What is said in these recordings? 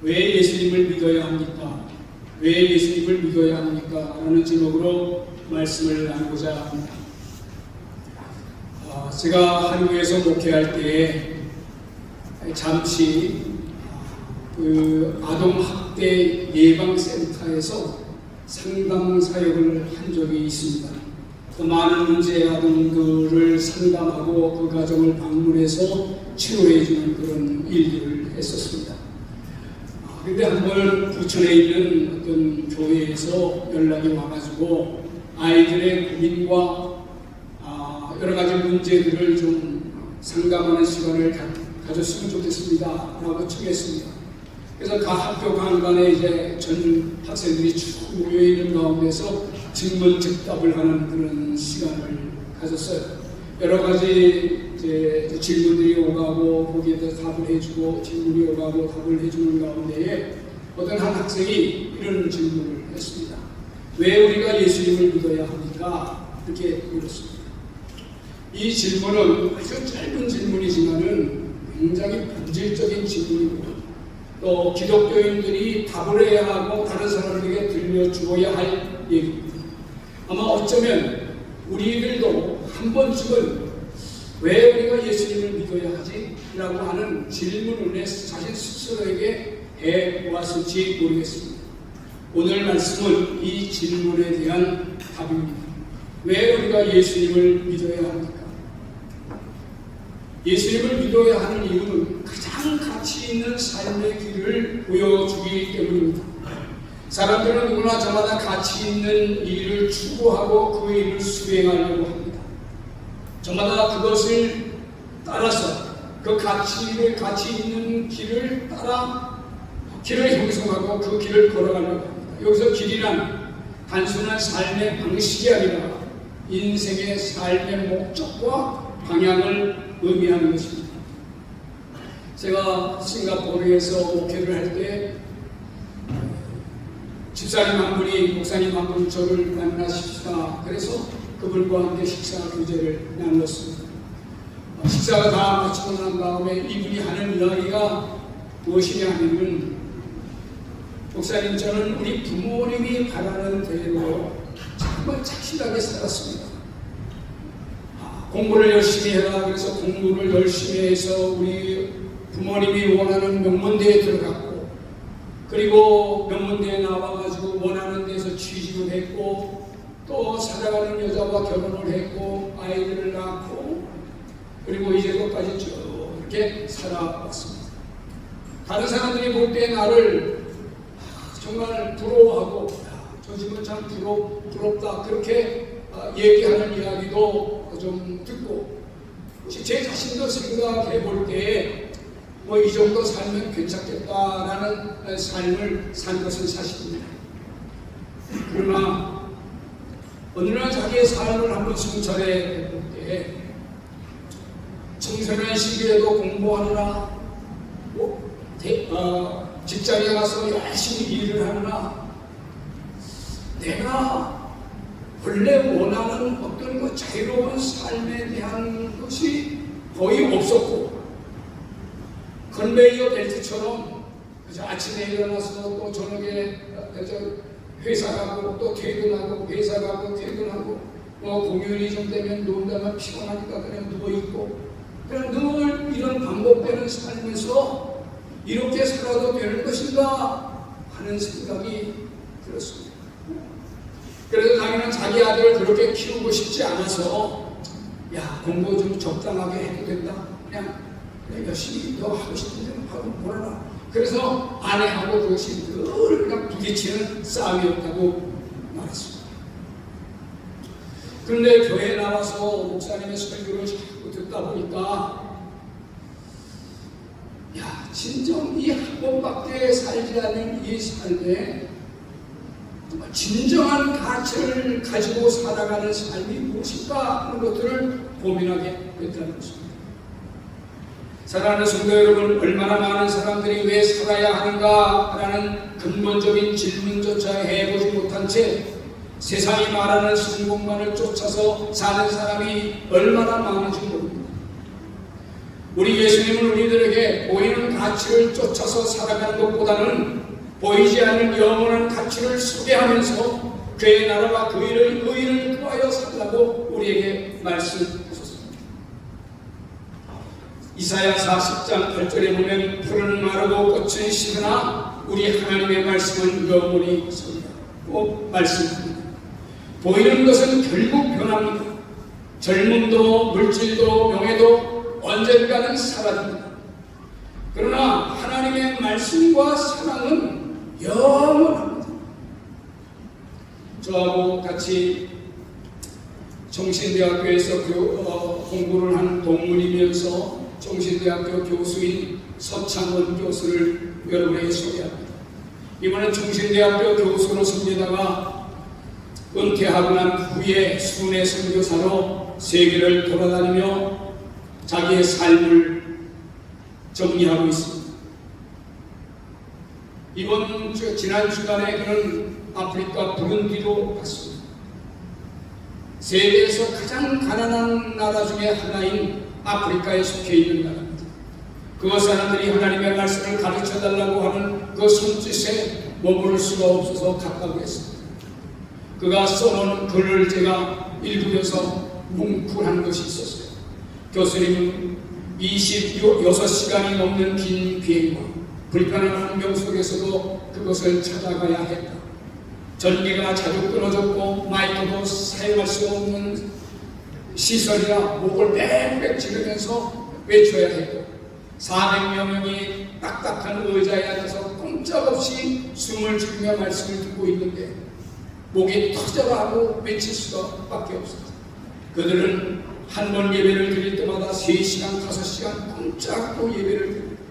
왜 예수님을 믿어야 합니까? 왜 예수님을 믿어야 합니까? 라는 제목으로 말씀을 나누고자 합니다. 제가 한국에서 목회할 때 잠시 아동학대 예방센터에서 상담 사역을 한 적이 있습니다. 많은 문제의 아동들을 상담하고 그 가정을 방문해서 치료해주는 그런 일들을 했었습니다. 그런데 한번 부천에 있는 어떤 교회에서 연락이 와가지고 아이들의 고민과 여러 가지 문제들을 좀 상담하는 시간을 가졌으면 좋겠습니다 라고 청했습니다. 그래서 각 학교 간간에 이제 전 학생들이 쭉 모여있는 가운데서 질문 즉답을 하는 그런 시간을 가졌어요. 여러 가지 이제 질문들이 오가고 거기에 대해서 답을 해주고 질문이 오가고 답을 해주는 가운데에 어떤 한 학생이 이런 질문을 했습니다. 왜 우리가 예수님을 믿어야 합니까? 이렇게 물었습니다. 이 질문은 아주 짧은 질문이지만은 굉장히 본질적인 질문이고 또 기독교인들이 답을 해야 하고 다른 사람들에게 들려주어야 할 얘기입니다. 아마 어쩌면 우리들도 한 번쯤은 왜 우리가 예수님을 믿어야 하지? 라고 하는 질문을 내 자신 스스로에게 해보았을지 모르겠습니다. 오늘 말씀은 이 질문에 대한 답입니다. 왜 우리가 예수님을 믿어야 합니까? 예수님을 믿어야 하는 이유는 가장 가치 있는 삶의 길을 보여주기 때문입니다. 사람들은 누구나 저마다 가치 있는 일을 추구하고 그 일을 수행하려고 합니다. 저마다 그것을 따라서 그 가치 있는 길을 따라 길을 형성하고 그 길을 걸어가려고 합니다. 여기서 길이란 단순한 삶의 방식이 아니라 인생의 삶의 목적과 방향을 의미하는 것입니다. 제가 싱가포르에서 목회를 할 때 집사님 한 분이 목사님 한 분이 저를 만나십시다. 그래서 그분과 함께 식사 교제를 나눴습니다. 식사가 다 마치고 난 다음에 이분이 하는 이야기가 무엇이냐 하면 목사님 저는 우리 부모님이 바라는 대로 정말 착실하게 살았습니다. 공부를 열심히 해라. 그래서 공부를 열심히 해서 우리 부모님이 원하는 명문대에 들어갔고 그리고 명문대에 나와가지고 원하는 데서 취직을 했고 또 사랑하는 여자와 결혼을 했고 아이들을 낳고 그리고 이제까지 쭉 이렇게 살아왔습니다. 다른 사람들이 볼 때 나를 정말 부러워하고 저 집은 참 부럽다 그렇게 얘기하는 이야기도 좀 듣고 제 자신도 생각해 볼 때 뭐 이 정도 살면 괜찮겠다라는 삶을 산 것은 사실입니다. 그러나 어느 날 자기의 삶을 한번 성찰해 볼 때 청소년 시기에도 공부하느라 직장에 가서 열심히 일을 하느라 내가 원래 원하는 어떤 그 자유로운 삶에 대한 것이 거의 없었고 컨베이어 벨트처럼 아침에 일어나서 또 저녁에 회사 가고 또 퇴근하고 회사 가고 퇴근하고 공휴일이 좀 되면 논다면 피곤하니까 그냥 누워있고 그냥 늘 이런 반복되는 삶에서 이렇게 살아도 되는 것인가 하는 생각이 들었습니다. 그래서 자기는 자기 아들을 그렇게 키우고 싶지 않아서 야 공부 좀 적당하게 해도 된다. 그냥 열심히 너 하고 싶은 대로 하고 몰아라. 그래서 아내하고 그것이 늘 그냥 부딪히는 싸움이었다고 말했습니다. 그런데 교회에 나와서 목사님의 설교를 자꾸 듣다 보니까 야 진정 이 한 번밖에 살지 않는 이 삶에 진정한 가치를 가지고 살아가는 삶이 무엇일까 하는 것들을 고민하게 됐다는 것입니다. 사랑하는 성도 여러분, 얼마나 많은 사람들이 왜 살아야 하는가라는 근본적인 질문조차 해보지 못한 채 세상이 말하는 성공만을 쫓아서 사는 사람이 얼마나 많은지 모릅니다. 우리 예수님은 우리들에게 보이는 가치를 쫓아서 살아가는 것보다는 보이지 않는 영원한 가치를 소개하면서 그의 나라와 그 의를 구하여 살라고 우리에게 말씀하셨습니다. 이사야 40장 8절에 보면 풀은 마르고 꽃은 시드나 우리 하나님의 말씀은 영원히 서리라고 말씀합니다. 보이는 것은 결국 변합니다. 젊음도 물질도 명예도 언젠가는 사라집니다. 그러나 하나님의 말씀과 사랑은 영원합니다. 저하고 같이 정신대학교에서 공부를 한 동문이면서 정신대학교 교수인 서창원 교수를 여러분에게 소개합니다. 이번에 정신대학교 교수로 섬기다가 은퇴하고 난 후에 순회 선교사로 세계를 돌아다니며 자기의 삶을 정리하고 있습니다. 지난 주간에 그는 아프리카 부룬디로 갔습니다. 세계에서 가장 가난한 나라 중에 하나인 아프리카에 속해 있는 나라입니다. 그 사람들이 하나님의 말씀을 가르쳐달라고 하는 그 손짓에 머무를 수가 없어서 갔다고 했습니다. 그가 써놓은 글을 제가 읽으면서 뭉클한 것이 있었어요. 교수님은 26시간이 넘는 긴 비행과 불편한 환경 속에서도 그것을 찾아가야 했다. 전기가 자주 끊어졌고 마이크도 사용할 수 없는 시설이라 목을 빽빽 지르면서 외쳐야 했고 400명이 딱딱한 의자에 앉아서 꼼짝없이 숨을 죽이며 말씀을 듣고 있는데 목이 터져라 하고 외칠 수밖에 없었다. 그들은 한 번 예배를 드릴 때마다 3시간, 5시간 꼼짝도 예배를 드립니다.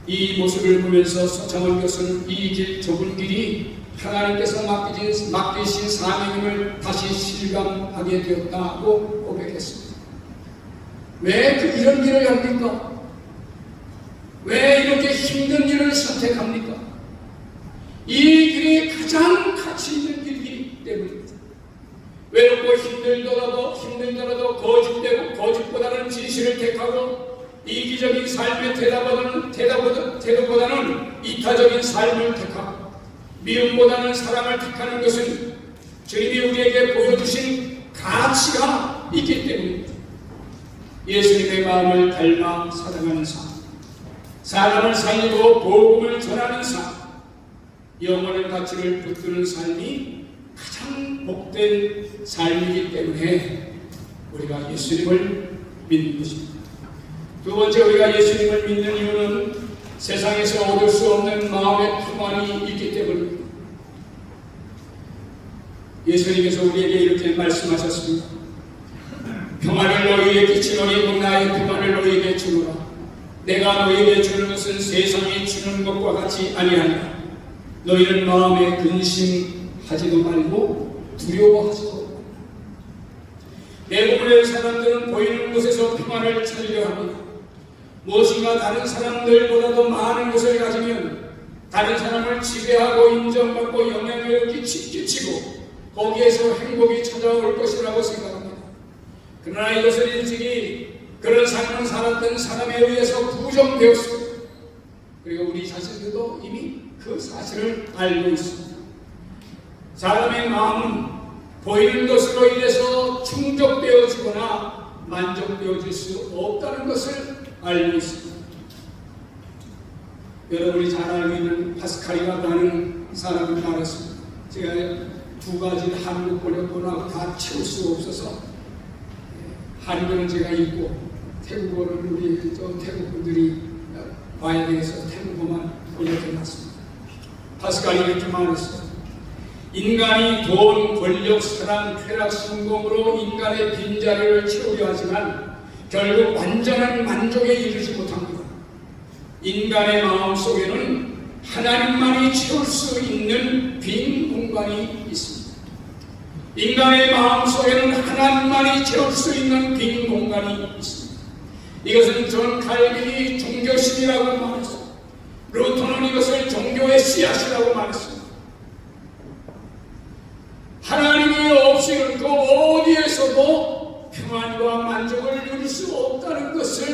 이 모습을 보면서 서창원 교수는 이 길 좁은 길이 하나님께서 맡기신 사명임을 다시 실감하게 되었다고 고백했습니다. 왜 이런 길을 합니까? 왜 이렇게 힘든 길을 선택합니까? 이 길이 가장 가치 있는 길이기 때문입니다. 외롭고 힘들더라도 거짓보다는 진실을 택하고 이기적인 삶의 태도보다는 이타적인 삶을 택하고 미움보다는 사랑을 택하는 것은 주님이 우리에게 보여주신 가치가 있기 때문입니다. 예수님의 마음을 닮아 사랑하는 삶, 사람을 살리고 복음을 전하는 삶, 영원한 가치를 붙드는 삶이 가장 복된 삶이기 때문에 우리가 예수님을 믿는 것입니다. 두 번째, 우리가 예수님을 믿는 이유는 세상에서 얻을 수 없는 마음의 평안이 있기 때문입니다. 예수님께서 우리에게 이렇게 말씀하셨습니다. 평안을 너희에게 끼치노니 나의 평안을 너희에게 주노라. 내가 너희에게 주는 것은 세상이 주는 것과 같이 아니하니라. 너희는 마음에 근심하지도 말고 두려워하지도 말고. 대부분의 사람들은 보이는 곳에서 평안을 찾으려 합니다. 무엇인가 다른 사람들보다도 많은 것을 가지면 다른 사람을 지배하고 인정받고 영향을 끼치고 거기에서 행복이 찾아올 것이라고 생각합니다. 그러나 이것은 일찍이 그런 삶을 살았던 사람에 의해서 부정되었습니다. 그리고 우리 자신들도 이미 그 사실을 알고 있습니다. 사람의 마음은 보이는 것으로 인해서 충족되어지거나 만족되어질 수 없다는 것을 알고 있습니다. 여러분이 잘 알고 있는 파스칼이라고 하는 사람을 말했습니다. 제가 두 가지를 한국 번역본하고 다 채울 수가 없어서 한글은 제가 읽고 태국어는 우리 태국 분들이 봐야 되겠어서 태국어만 번역해놨습니다. 파스칼이 이렇게 말했습니다. 인간이 돈, 권력, 사랑, 쾌락, 성공으로 인간의 빈자리를 채우려 하지만 결국 완전한 만족에 이르지 못합니다. 인간의 마음속에는 하나님만이 채울 수 있는 빈 공간이 있습니다. 인간의 마음속에는 하나님만이 채울 수 있는 빈 공간이 있습니다. 이것은 존 칼빈이 종교심이라고 말했습니다. 루터는 이것을 종교의 씨앗이라고 말했습니다. 하나님이 없이는 그 어디에서도 평안과 만족을 누릴 수 없다는 것을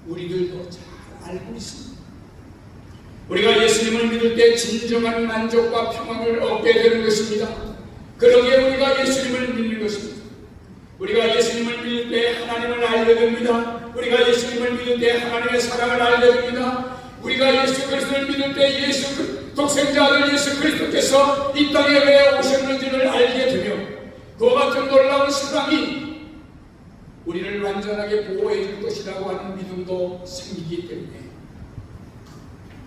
우리들도 잘 알고 있습니다. 우리가 예수님을 믿을 때 진정한 만족과 평안을 얻게 되는 것입니다. 그러기에 우리가 예수님을 믿는 것입니다. 우리가 예수님을 믿을 때 하나님을 알게 됩니다. 우리가 예수님을 믿을 때 하나님의 사랑을 알게 됩니다. 우리가 예수 그리스도를 믿을 때 예수 독생자 아들 예수 그리스도께서 이 땅에 왜 오셨는지를 알게 되며 그와 같은 놀라운 사랑이 우리를 완전하게 보호해 줄 것이라고 하는 믿음도 생기기 때문에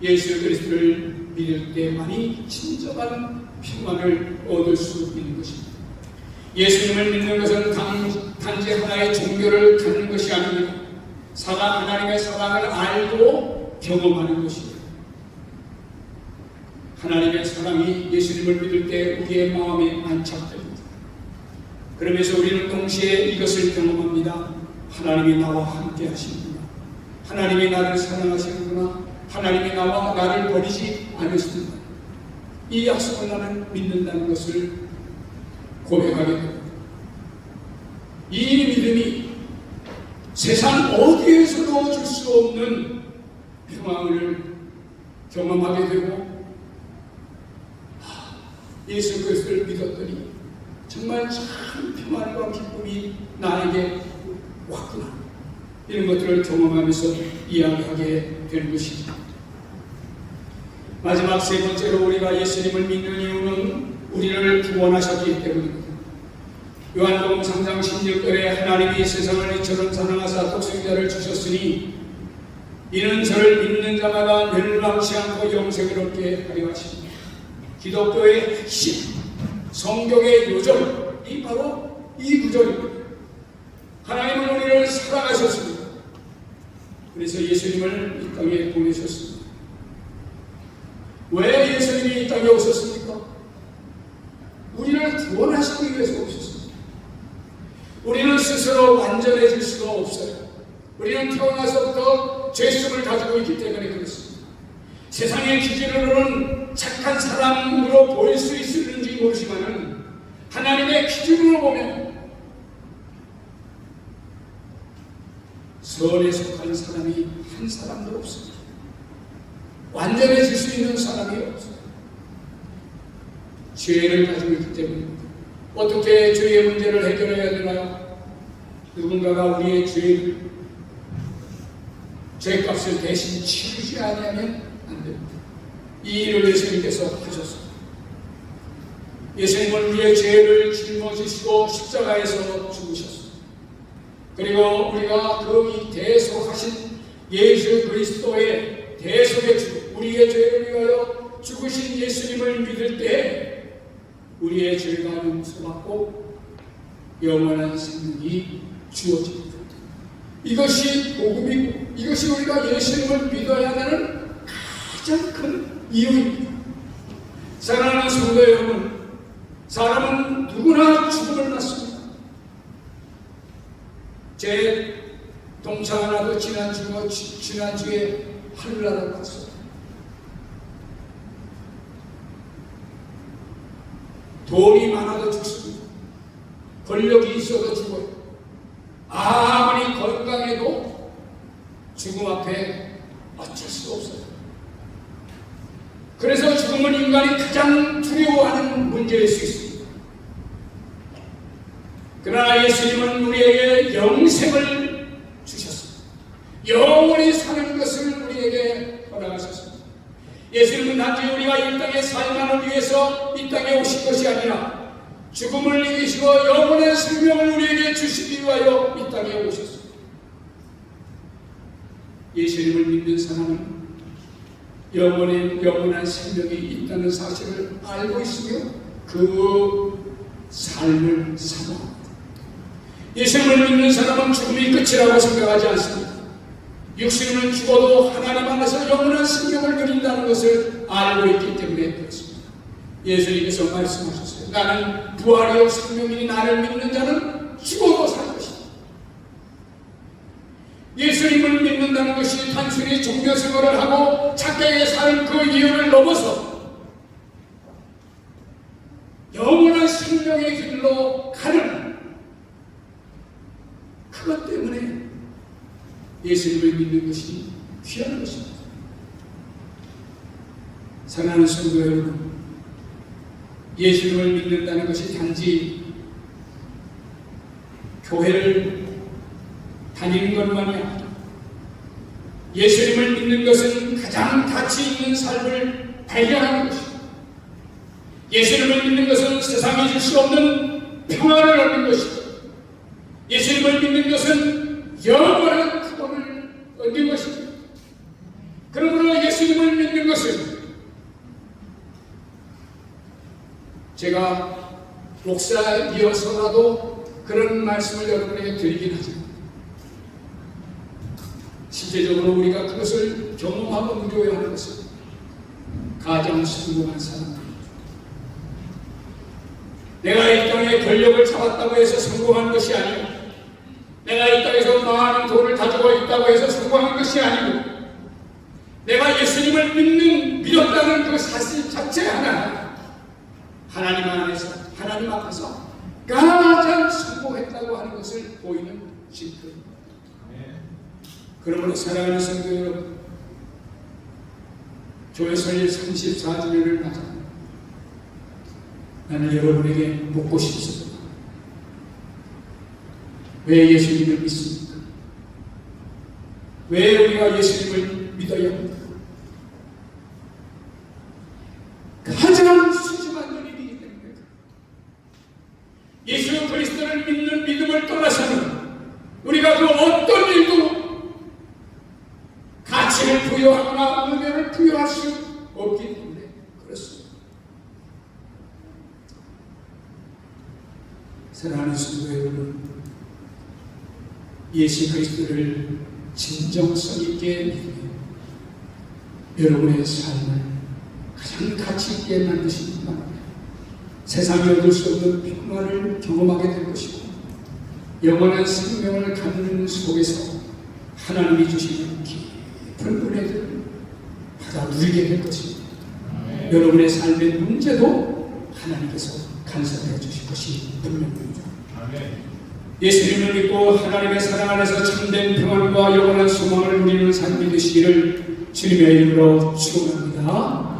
예수 그리스도를 믿을 때만이 진정한 평안을 얻을 수 있는 것입니다. 예수님을 믿는 것은 단지 하나의 종교를 갖는 것이 아닙니다. 하나님의 사랑을 알고 경험하는 것입니다. 하나님의 사랑이 예수님을 믿을 때 우리의 마음에 안착됩니다. 그러면서 우리는 동시에 이것을 경험합니다. 하나님이 나와 함께 하시는구나. 하나님이 나를 사랑하시는구나. 하나님이 나를 버리지 않으십니다. 이 약속을 나는 믿는다는 것을 고백하게 됩니다. 이 믿음이 세상 어디에서도 줄 수 없는 평안을 경험하게 되고 예수 그리스도를 믿었더니 정말 참 평안과 기쁨이 나에게 왔구나. 이런 것들을 경험하면서 이야기하게 되는 것입니다. 마지막 세 번째로 우리가 예수님을 믿는 이유는 우리를 구원하셨기 때문입니다. 요한복음 3장 16절에 하나님이 세상을 이처럼 사랑하사 독생자를 주셨으니 이는 저를 믿는 자마다 멸망치 않고 영생을 얻게 하려 하십니다. 기독교의 핵심, 성경의 요절이 바로 이 구절입니다. 하나님은 우리를 사랑하셨습니다. 그래서 예수님을 이 땅에 보내셨습니다. 왜 예수님이 이 땅에 오셨습니까? 우리를 구원하시기 위해서 오셨습니다. 우리는 스스로 완전해질 수가 없어요. 우리는 태어나서부터 죄성을 가지고 있기 때문에 그렇습니다. 세상의 기준으로는 착한 사람으로 보일 수 있을지 모르지만 하나님의 기준으로 보면 선에 속한 사람이 한 사람도 없습니다. 완전해질 수 있는 사람이 없어요. 죄를 가지고 있기 때문입니다. 어떻게 죄의 문제를 해결해야 되나요? 누군가가 우리의 죄값을 대신 치르지 아니하면 안 됩니다. 이 일을 예수님께서 하셨습니다. 예수님은 우리의 죄를 짊어지시고 십자가에서 죽으셨습니다. 그리고 우리가 그 대속하신 예수 그리스도의 대속의 주, 우리의 죄를 위하여 죽으신 예수님을 믿을 때 우리의 죄가 용서받고 영원한 생명이 주어집니다. 이것이 복음이고 이것이 우리가 예수님을 믿어야 하는 가장 큰 이유입니다. 사랑하는 성도 여러분, 사람은 누구나 죽음을 맞습니다. 제 동창 하나도 지난주에 하늘나라를 갔어요. 돈이 많아도 죽습니다. 권력이 있어도 죽어요. 아무리 건강해도 죽음 앞에 어쩔 수 없어요. 그래서 죽음은 인간이 가장 두려워하는 문제일 수 있습니다. 그러나 예수님은 우리에게 영생을 주셨습니다. 영원히 사는 것을 우리에게 허락하셨습니다. 예수님은 단지 우리가 이 땅의 삶만을 위해서 이 땅에 오신 것이 아니라 죽음을 이기시고 영원한 생명을 우리에게 주시기 위하여 이 땅에 오셨습니다. 예수님을 믿는 사람은 영원한 생명이 있다는 사실을 알고 있으며 그 삶을 사모합니다. 예수님을 믿는 사람은 죽음이 끝이라고 생각하지 않습니다. 육신은 죽어도 하나님 안에서 영원한 생명을 누린다는 것을 알고 있기 때문에 그렇습니다. 예수님께서 말씀하셨어요. 나는 부활이요 생명이니 나를 믿는 자는 죽어도 살 것이다. 예수님을 믿는다는 것이 단순히 종교생활을 하고 착하게 사는 그 이유를 넘어서 영원한 생명의 길로 가는 그것 때문에 예수님을 믿는 것이 귀한 것입니다. 사랑하는 성도 여러분, 예수님을 믿는다는 것이 단지 교회를 다니는 것만이 아니라 예수님을 믿는 것은 가장 가치 있는 삶을 발견하는 것입니다. 예수님을 믿는 것은 세상이 줄 수 없는 평안을 얻는 것입니다. 예수님을 믿는 것은 영원한 구원을 얻는 것입니다. 그러므로 예수님을 믿는 것은 제가 목사이어서라도 그런 말씀을 여러분에게 드리긴 하지만 실제적으로 우리가 그것을 경험하고 누려야 하는 것은 가장 성공한 사람입니다. 내가 이 땅에 권력을 잡았다고 해서 성공한 것이 아니고, 내가 이 땅에서 많은 돈을 가지고 있다고 해서 성공한 것이 아니고, 내가 예수님을 믿었다는 그 사실 자체 하나, 하나님 앞에서 가장 성공했다고 하는 것을 보이는 증거입니다. 그러므로 사랑하는 성도 여러분, 교회 설립 34주년을 맞아 나는 여러분에게 묻고 싶습니다. 왜 예수님을 믿습니까? 왜 우리가 예수님을 믿어야 합니까? 가장 소중한 일이기 때문에 예수 그리스도를 믿는 믿음을 떠나서는 우리가 그 어떤 일도 가치를 부여하거나 의미를 부여할 수 없기 때문에 그렇습니다. 사랑하는 성도 여러분, 예수 그리스도를 진정성 있게 믿으며 여러분의 삶을 가장 가치 있게 만드시는 분, 세상에 얻을 수 없는 평안을 경험하게 될 것이고 영원한 생명을 갖는 속에서 하나님이 주시는 깊은 은혜들을 받아 누리게 될 것입니다. 여러분의 삶의 문제도 하나님께서 간섭해 주실 것이 분명합니다. 예수님을 믿고 하나님의 사랑 안에서 참된 평안과 영원한 소망을 누리는 삶이 되시기를 주님의 이름으로 축원합니다.